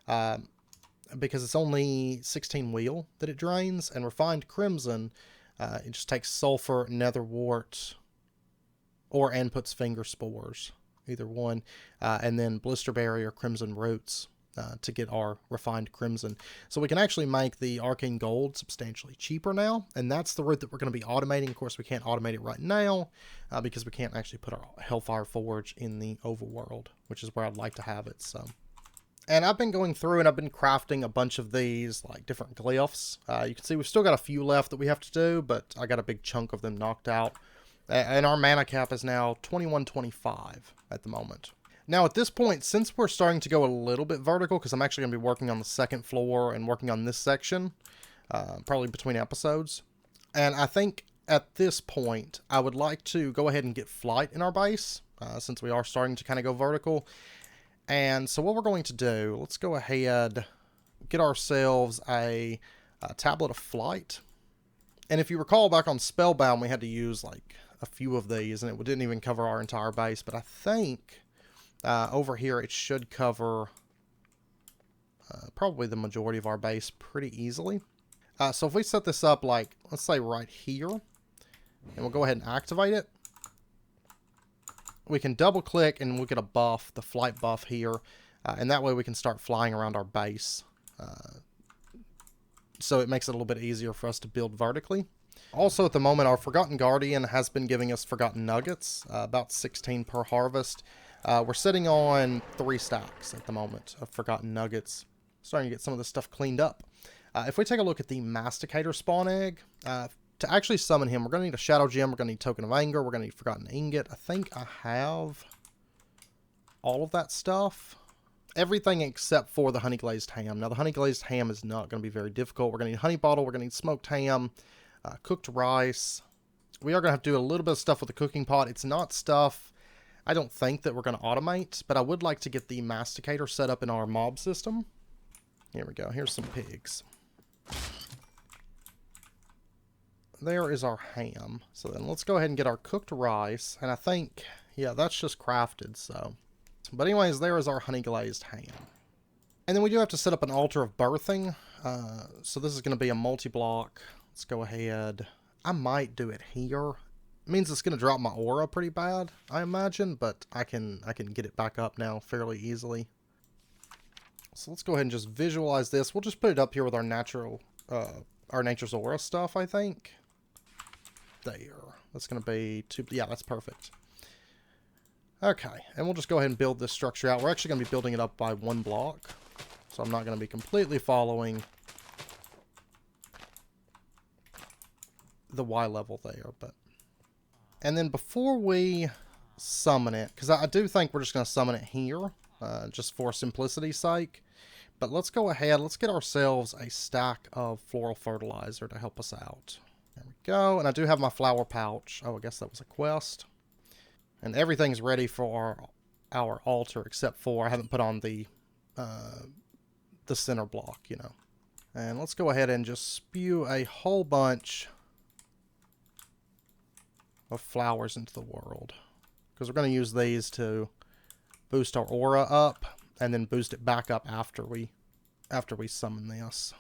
Because it's only 16 wheel that it drains. And Refined Crimson, it just takes sulfur, nether wart, and puts finger spores, either one, and then blisterberry or crimson roots to get our refined crimson. So we can actually make the arcane gold substantially cheaper now, and that's the route that we're going to be automating. Of course, we can't automate it right now because we can't actually put our Hellfire Forge in the overworld, which is where I'd like to have it. So. And I've been going through and I've been crafting a bunch of these, like, different glyphs. You can see we've still got a few left that we have to do, but I got a big chunk of them knocked out. And our mana cap is now 2125 at the moment. Now, at this point, since we're starting to go a little bit vertical, because I'm actually going to be working on the second floor and working on this section, probably between episodes. And I think at this point, I would like to go ahead and get flight in our base, since we are starting to kind of go vertical. And so what we're going to do, let's go ahead, get ourselves a tablet of flight. And if you recall back on Spellbound, we had to use like a few of these, and it didn't even cover our entire base. But I think over here it should cover probably the majority of our base pretty easily. So if we set this up like, let's say right here, and we'll go ahead and activate it. We can double click and we'll get a buff, the flight buff here, and that way we can start flying around our base. So it makes it a little bit easier for us to build vertically. Also at the moment, our Forgotten Guardian has been giving us Forgotten Nuggets, about 16 per harvest. We're sitting on 3 stacks at the moment of Forgotten Nuggets. Starting to get some of this stuff cleaned up. If we take a look at the Masticator Spawn Egg, to actually summon him, we're going to need a Shadow Gem, we're going to need Token of Anger, we're going to need Forgotten Ingot. I think I have all of that stuff. Everything except for the Honey Glazed Ham. Now, the Honey Glazed Ham is not going to be very difficult. We're going to need Honey Bottle, we're going to need Smoked Ham, Cooked Rice. We are going to have to do a little bit of stuff with the cooking pot. It's not stuff I don't think that we're going to automate, but I would like to get the Masticator set up in our mob system. Here we go. Here's some pigs. There is our ham. So then let's go ahead and get our cooked rice. And I think, yeah, that's just crafted, so. But anyways, there is our honey glazed ham. And then we do have to set up an altar of birthing. So this is going to be a multi-block. Let's go ahead. I might do it here. It means it's going to drop my aura pretty bad, I imagine, but I can get it back up now fairly easily. So let's go ahead and just visualize this. We'll just put it up here with our nature's aura stuff, I think. There. That's going to be yeah, that's perfect. Okay, and we'll just go ahead and build this structure out. We're actually going to be building it up by 1 block, so I'm not going to be completely following the Y level there, but. And then before we summon it, because I do think we're just going to summon it here, just for simplicity's sake. But let's go ahead, let's get ourselves a stack of floral fertilizer to help us out. There we go, and I do have my flower pouch. Oh, I guess that was a quest. And everything's ready for our altar, except for I haven't put on the center block, you know. And let's go ahead and just spew a whole bunch of flowers into the world, because we're going to use these to boost our aura up and then boost it back up after we summon this.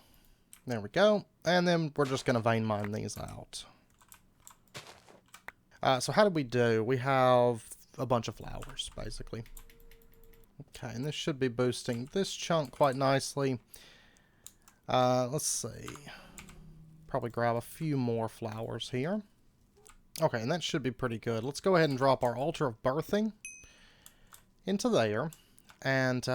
There we go. And then we're just going to vein mine these out. So how did we do? We have a bunch of flowers, basically. Okay, and this should be boosting this chunk quite nicely. Let's see. Probably grab a few more flowers here. Okay, and that should be pretty good. Let's go ahead and drop our Altar of Birthing into there. And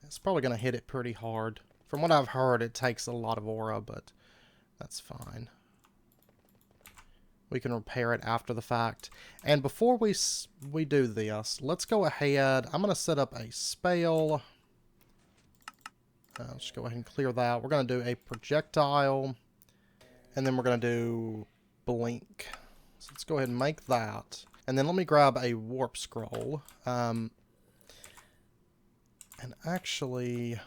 it's probably going to hit it pretty hard. From what I've heard, it takes a lot of aura, but that's fine. We can repair it after the fact. And before we do this, let's go ahead. I'm going to set up a spell. Let's go ahead and clear that. We're going to do a projectile. And then we're going to do blink. So let's go ahead and make that. And then let me grab a warp scroll. And actually, I'm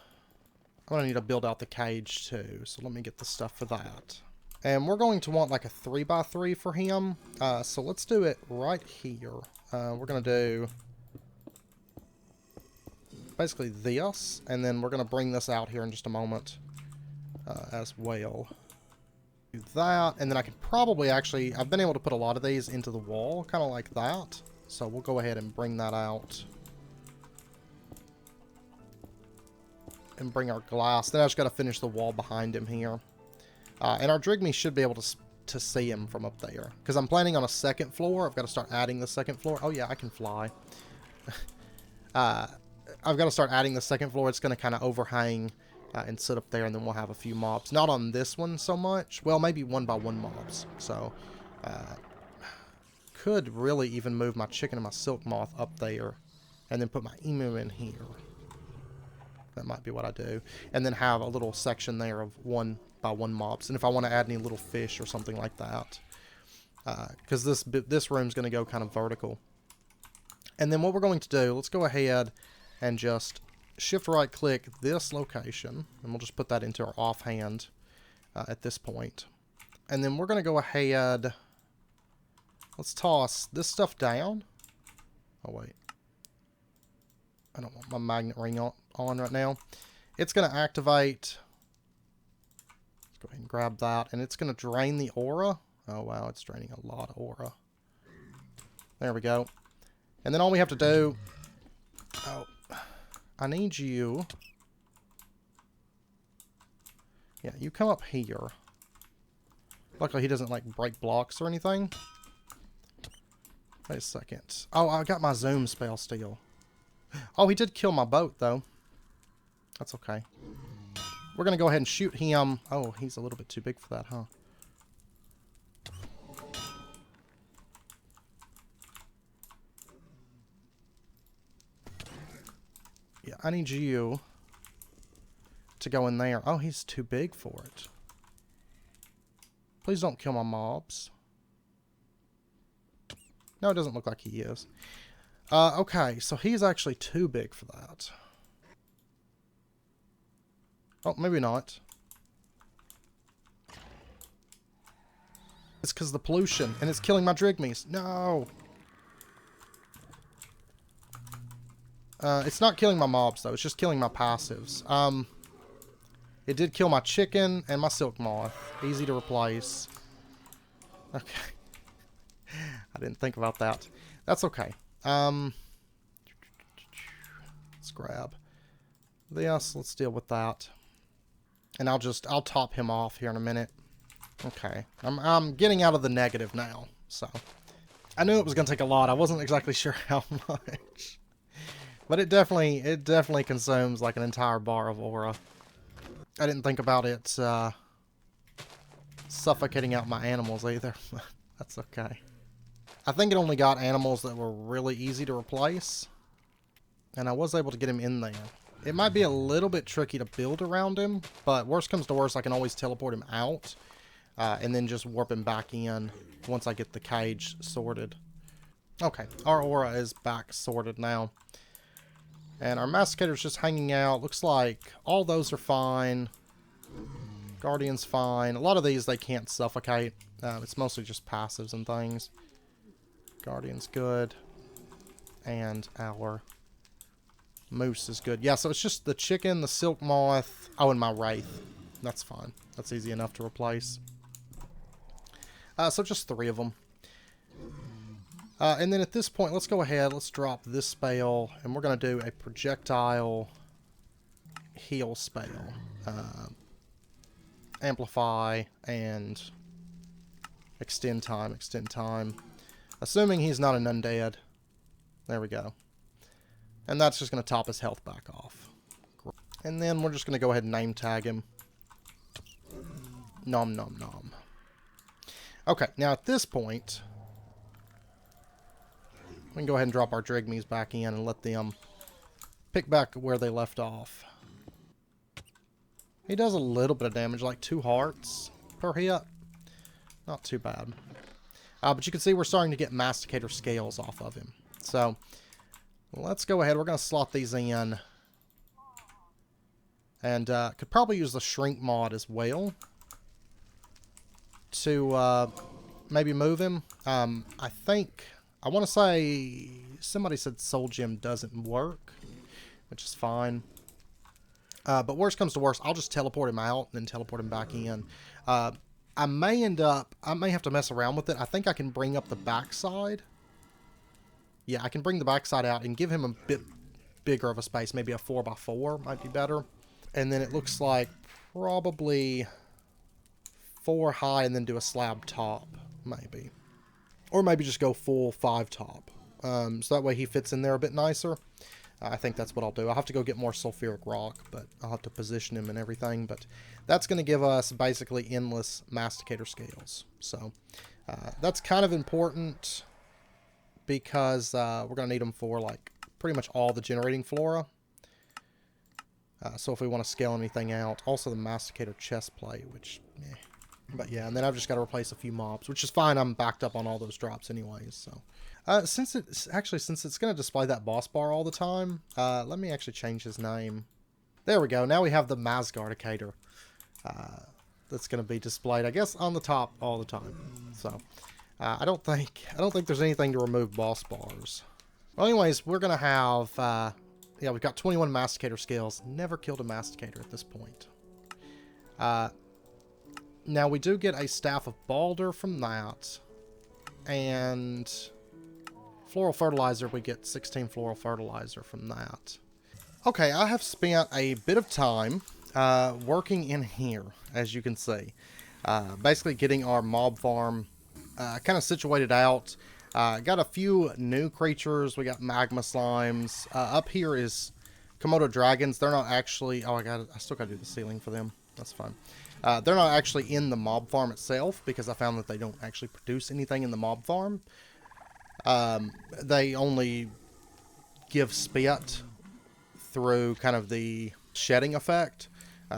going to need to build out the cage too. So let me get the stuff for that. And we're going to want like a 3x3 for him. So let's do it right here. We're going to do basically this. And then we're going to bring this out here in just a moment as well. Do that. And then I can probably actually, I've been able to put a lot of these into the wall, kind of like that. So we'll go ahead and bring that out. And bring our glass. Then I just got to finish the wall behind him here. And our Drigme should be able to see him from up there. Because I'm planning on a second floor. I've got to start adding the second floor. Oh yeah, I can fly. I've got to start adding the second floor. It's going to kind of overhang and sit up there. And then we'll have a few mobs. Not on this one so much. Well, maybe 1x1 mobs. So, could really even move my chicken and my silk moth up there. And then put my emu in here. That might be what I do. And then have a little section there of 1x1 mobs. And if I want to add any little fish or something like that. Because this room's going to go kind of vertical. And then what we're going to do, let's go ahead and just shift right click this location. And we'll just put that into our offhand at this point. And then we're going to go ahead. Let's toss this stuff down. Oh, wait. I don't want my magnet ring on right now. It's going to activate. Let's go ahead and grab that. And it's going to drain the aura. Oh, wow. It's draining a lot of aura. There we go. And then all we have to do... Oh, I need you... Yeah, you come up here. Luckily, he doesn't, like, break blocks or anything. Wait a second. Oh, I got my zoom spell still. Oh, he did kill my boat, though. That's okay. We're going to go ahead and shoot him. Oh, he's a little bit too big for that, huh? Yeah, I need you to go in there. Oh, he's too big for it. Please don't kill my mobs. No, it doesn't look like he is. Okay, so he's actually too big for that. Oh, maybe not. It's because of the pollution, and it's killing my Drigmes. No! It's not killing my mobs, though. It's just killing my passives. It did kill my chicken and my silk moth. Easy to replace. Okay. I didn't think about that. That's okay. Let's grab this. Let's deal with that. And I'll top him off here in a minute. Okay. I'm getting out of the negative now. So I knew it was going to take a lot. I wasn't exactly sure how much. But it definitely consumes like an entire bar of aura. I didn't think about it suffocating out my animals either. That's okay. I think it only got animals that were really easy to replace. And I was able to get him in there. It might be a little bit tricky to build around him, but worst comes to worst, I can always teleport him out. And then just warp him back in once I get the cage sorted. Okay, our aura is back sorted now. And our Masticator's just hanging out. Looks like all those are fine. Guardian's fine. A lot of these, they can't suffocate. It's mostly just passives and things. Guardian's good. And our moose is good. Yeah, so it's just the chicken, the silk moth. Oh, and my wraith. That's fine. That's easy enough to replace. So just 3 of them. And then at this point, let's go ahead. Let's drop this spell. And we're going to do a projectile heal spell. Amplify and extend time. Extend time. Assuming he's not an undead. There we go. And that's just going to top his health back off. And then we're just going to go ahead and name tag him. Nom nom nom. Okay, now at this point, we can go ahead and drop our Drigmies back in and let them pick back where they left off. He does a little bit of damage, like 2 hearts per hit. Not too bad. But you can see we're starting to get Masticator scales off of him. So, let's go ahead. We're going to slot these in. And could probably use the Shrink mod as well to maybe move him. I think, I want to say, somebody said Soul Gem doesn't work, which is fine. But worst comes to worst, I'll just teleport him out and then teleport him back in. I may have to mess around with it. I think I can bring up the backside. Yeah, I can bring the backside out and give him a bit bigger of a space. Maybe a 4x4 might be better. And then it looks like probably 4 high and then do a slab top, maybe. Or maybe just go full 5 top. So that way he fits in there a bit nicer. I think that's what I'll do. I'll have to go get more sulfuric rock, but I'll have to position him and everything. But that's going to give us basically endless Masticator scales. So that's kind of important because we're going to need them for like pretty much all the generating flora. So if we want to scale anything out. Also the Masticator chest plate, which, eh. But yeah, and then I've just got to replace a few mobs, which is fine. I'm backed up on all those drops anyways, so. Since it's going to display that boss bar all the time, let me actually change his name. There we go. Now we have the Masgardicator. That's going to be displayed, I guess, on the top all the time. So, I don't think there's anything to remove boss bars. Well, anyways, we're going to have, yeah, we've got 21 Masticator scales. Never killed a Masticator at this point. Now we do get a Staff of Balder from that, and Floral Fertilizer, we get 16 Floral Fertilizer from that. Okay, I have spent a bit of time working in here, as you can see. Basically getting our mob farm kind of situated out. Got a few new creatures. We got magma slimes. Up here is Komodo Dragons. They're not actually... Oh, I still got to do the ceiling for them. That's fine. They're not actually in the mob farm itself, because I found that they don't actually produce anything in the mob farm. They only give spit through kind of the shedding effect.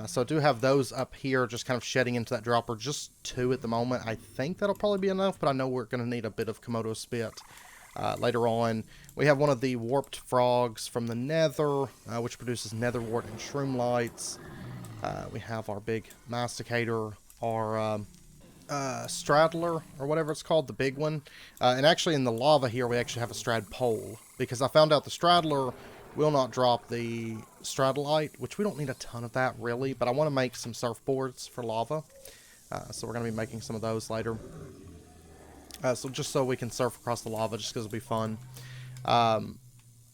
So I do have those up here just kind of shedding into that dropper. Just 2 at the moment. I think that'll probably be enough, but I know we're going to need a bit of Komodo spit later on. We have one of the warped frogs from the nether, which produces netherwort and shroom lights. We have our big masticator, our straddler, or whatever it's called, the big one. And actually in the lava here, we actually have a strad pole, because I found out the straddler will not drop the stradolite, which we don't need a ton of that, really, but I want to make some surfboards for lava. So we're going to be making some of those later. So just so we can surf across the lava, just because it'll be fun.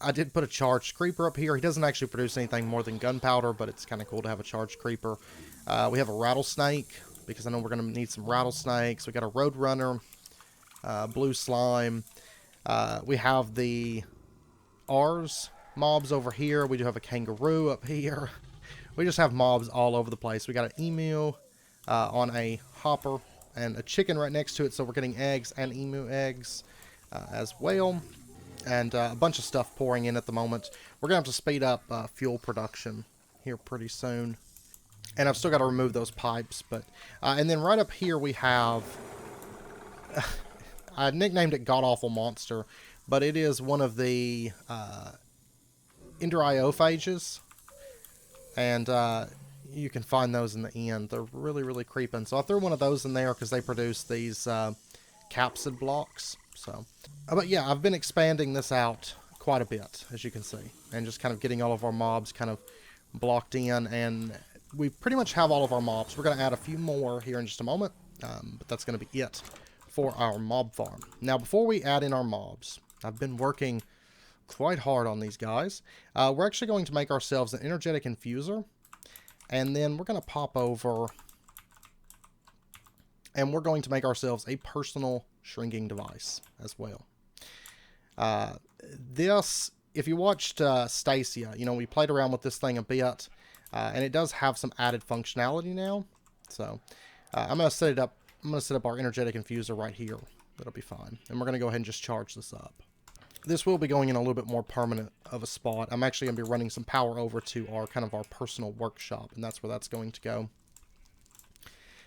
I did put a charged creeper up here. He doesn't actually produce anything more than gunpowder, but it's kind of cool to have a charged creeper. We have a rattlesnake, because I know we're going to need some rattlesnakes. We got a roadrunner, blue slime. We have the R's mobs over here. We do have a kangaroo up here. We just have mobs all over the place. We got an emu on a hopper and a chicken right next to it, so we're getting eggs and emu eggs as well. And a bunch of stuff pouring in at the moment. We're going to have to speed up fuel production here pretty soon. And I've still got to remove those pipes. But and then right up here we have... I nicknamed it God Awful Monster. But it is one of the Enderioophages. And you can find those in the end. They're really, really creeping. So I threw one of those in there because they produce these capsid blocks. So, but yeah, I've been expanding this out quite a bit, as you can see, and just kind of getting all of our mobs kind of blocked in. And we pretty much have all of our mobs. We're going to add a few more here in just a moment, but that's going to be it for our mob farm. Now, before we add in our mobs, I've been working quite hard on these guys. We're actually going to make ourselves an energetic infuser, and then we're going to pop over, and we're going to make ourselves a personal shrinking device as well. This, if you watched Stacia, you know, we played around with this thing a bit, and it does have some added functionality now. So I'm going to set it up. I'm going to set up our energetic infuser right here. That'll be fine. And we're going to go ahead and just charge this up. This will be going in a little bit more permanent of a spot. I'm actually going to be running some power over to our kind of our personal workshop, and that's where that's going to go.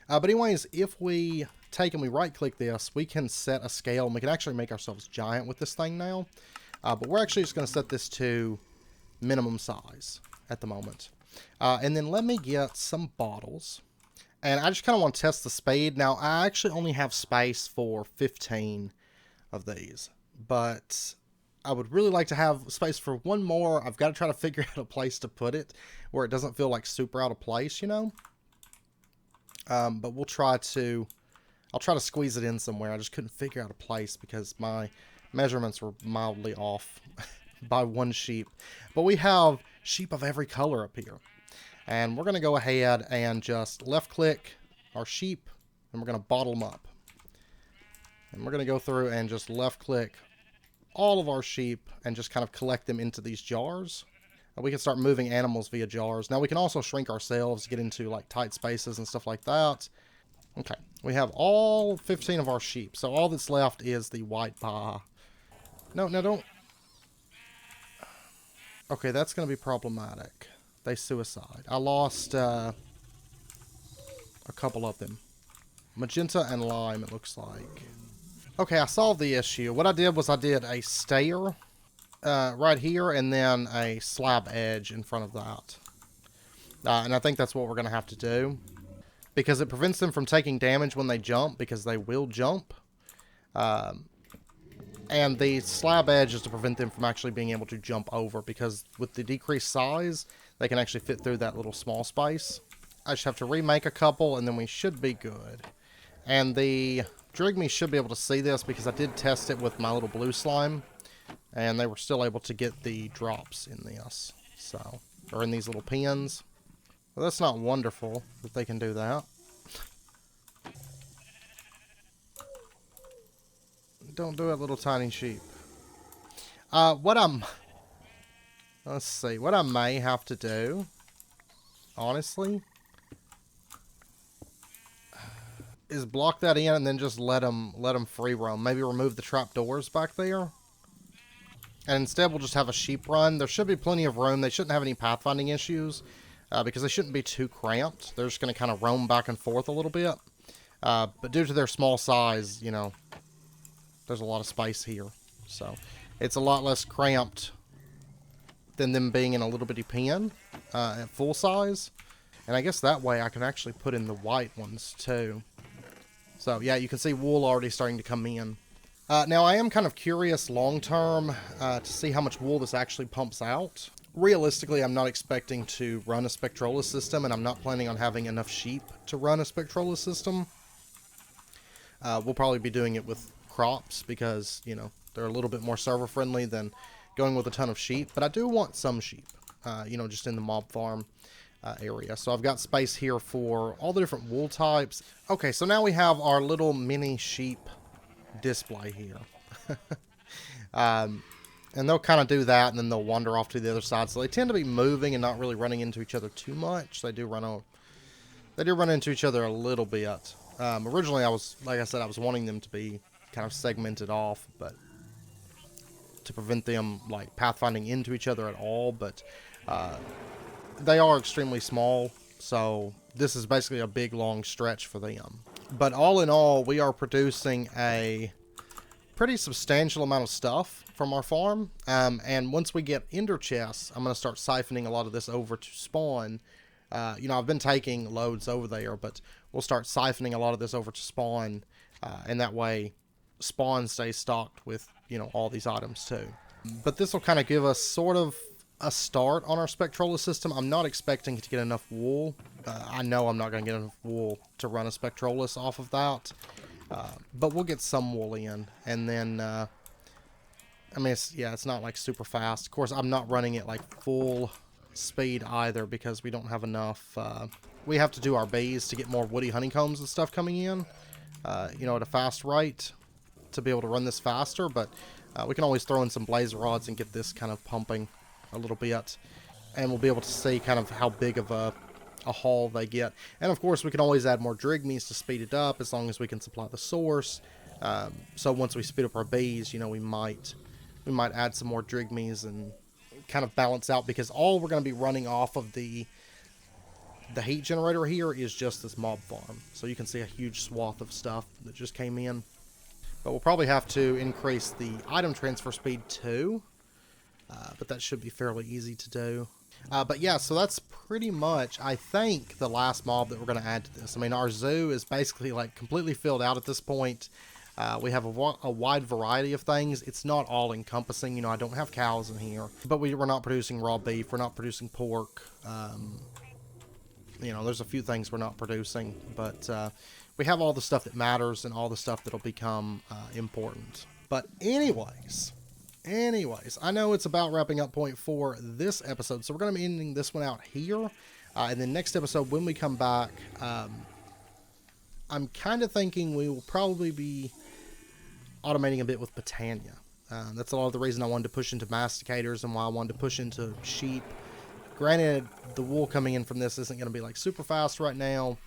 But anyways, if we take and we right click this, we can set a scale, and we can actually make ourselves giant with this thing now. But we're actually just going to set this to minimum size at the moment. And then let me get some bottles. And I just kind of want to test the speed. Now, I actually only have space for 15 of these. But I would really like to have space for one more. I've got to try to figure out a place to put it where it doesn't feel like super out of place, you know. But we'll try to... I'll try to squeeze it in somewhere. I just couldn't figure out a place because my measurements were mildly off by one sheep. But we have sheep of every color up here. And we're going to go ahead and just left click our sheep, and we're going to bottle them up. And we're going to go through and just left click all of our sheep and just kind of collect them into these jars. And we can start moving animals via jars. Now we can also shrink ourselves, get into like tight spaces and stuff like that. Okay, we have all 15 of our sheep. So all that's left is the white bar. No, don't. Okay, that's going to be problematic. They suicide. I lost a couple of them. Magenta and lime, it looks like. Okay, I solved the issue. What I did was I did a stair right here and then a slab edge in front of that. And I think that's what we're going to have to do. Because it prevents them from taking damage when they jump, because they will jump. And the slab edge is to prevent them from actually being able to jump over, because with the decreased size, they can actually fit through that little small space. I just have to remake a couple, and then we should be good. And the Drigme should be able to see this, because I did test it with my little blue slime, and they were still able to get the drops in this. So, or in these little pins. Well, that's not wonderful that they can do that. Don't do it, little tiny sheep. Let's see. What I may have to do, honestly, is block that in and then just let them free roam. Maybe remove the trapdoors back there. And instead we'll just have a sheep run. There should be plenty of room. They shouldn't have any pathfinding issues. Because they shouldn't be too cramped. They're just going to kind of roam back and forth a little bit. But due to their small size, you know, there's a lot of space here. So it's a lot less cramped than them being in a little bitty pen at full size. And I guess that way I can actually put in the white ones too. So yeah, you can see wool already starting to come in. Now I am kind of curious long term to see how much wool this actually pumps out. Realistically, I'm not expecting to run a Spectrola system, and I'm not planning on having enough sheep to run a Spectrola system. We'll probably be doing it with crops because, you know, they're a little bit more server friendly than going with a ton of sheep. But I do want some sheep, you know, just in the mob farm area. So I've got space here for all the different wool types. Okay, so now we have our little mini sheep display here. And they'll kind of do that, and then they'll wander off to the other side. So they tend to be moving and not really running into each other too much. They do run into each other a little bit. Originally, like I said, I was wanting them to be kind of segmented off, but to prevent them like pathfinding into each other at all. But they are extremely small, so this is basically a big long stretch for them. But all in all, we are producing a pretty substantial amount of stuff from our farm, and once we get ender chests, I'm going to start siphoning a lot of this over to spawn. You know, I've been taking loads over there, but we'll start siphoning a lot of this over to spawn, and that way spawn stays stocked with, you know, all these items too. But this will kind of give us sort of a start on our Spectrola system. I'm not expecting to get enough wool. I know I'm not going to get enough wool to run a Spectrolis off of that. But we'll get some wool in. And then, I mean, it's not like super fast. Of course, I'm not running it like full speed either because we don't have enough. We have to do our bees to get more woody honeycombs and stuff coming in, you know, at a fast rate to be able to run this faster. But we can always throw in some blaze rods and get this kind of pumping a little bit, and we'll be able to see kind of how big of a haul they get. And of course we can always add more drigmees to speed it up as long as we can supply the source. So once we speed up our bees, you know, we might add some more drigmees and kind of balance out, because all we're going to be running off of the heat generator here is just this mob farm. So you can see a huge swath of stuff that just came in. But we'll probably have to increase the item transfer speed too. But that should be fairly easy to do. But yeah, so that's pretty much, I think, the last mob that we're going to add to this. I mean, our zoo is basically like completely filled out at this point. We have a wide variety of things. It's not all encompassing. You know, I don't have cows in here, but we're not producing raw beef. We're not producing pork. You know, there's a few things we're not producing, but we have all the stuff that matters and all the stuff that'll become important. But anyways, I know it's about wrapping up point for this episode, so we're going to be ending this one out here. And then next episode, when we come back, I'm kind of thinking we will probably be automating a bit with Botania. That's a lot of the reason I wanted to push into masticators and why I wanted to push into sheep. Granted, the wool coming in from this isn't going to be like super fast right now.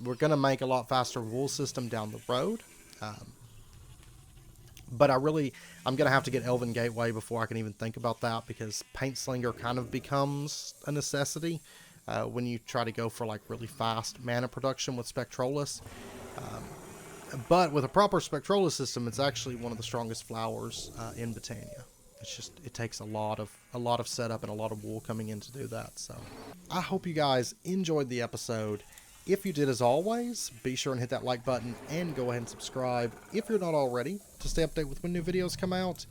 We're going to make a lot faster wool system down the road. But I'm going to have to get Elven Gateway before I can even think about that, because Paint Slinger kind of becomes a necessity when you try to go for like really fast mana production with Spectrolis. But with a proper Spectrolis system, it's actually one of the strongest flowers in Botania. It's just, it takes a lot of setup and a lot of wool coming in to do that. So I hope you guys enjoyed the episode. If you did, as always, be sure and hit that like button and go ahead and subscribe if you're not already, to stay updated with when new videos come out.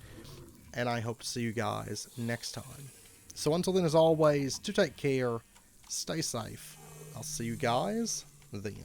And I hope to see you guys next time. So until then, as always, do take care, stay safe. I'll see you guys then.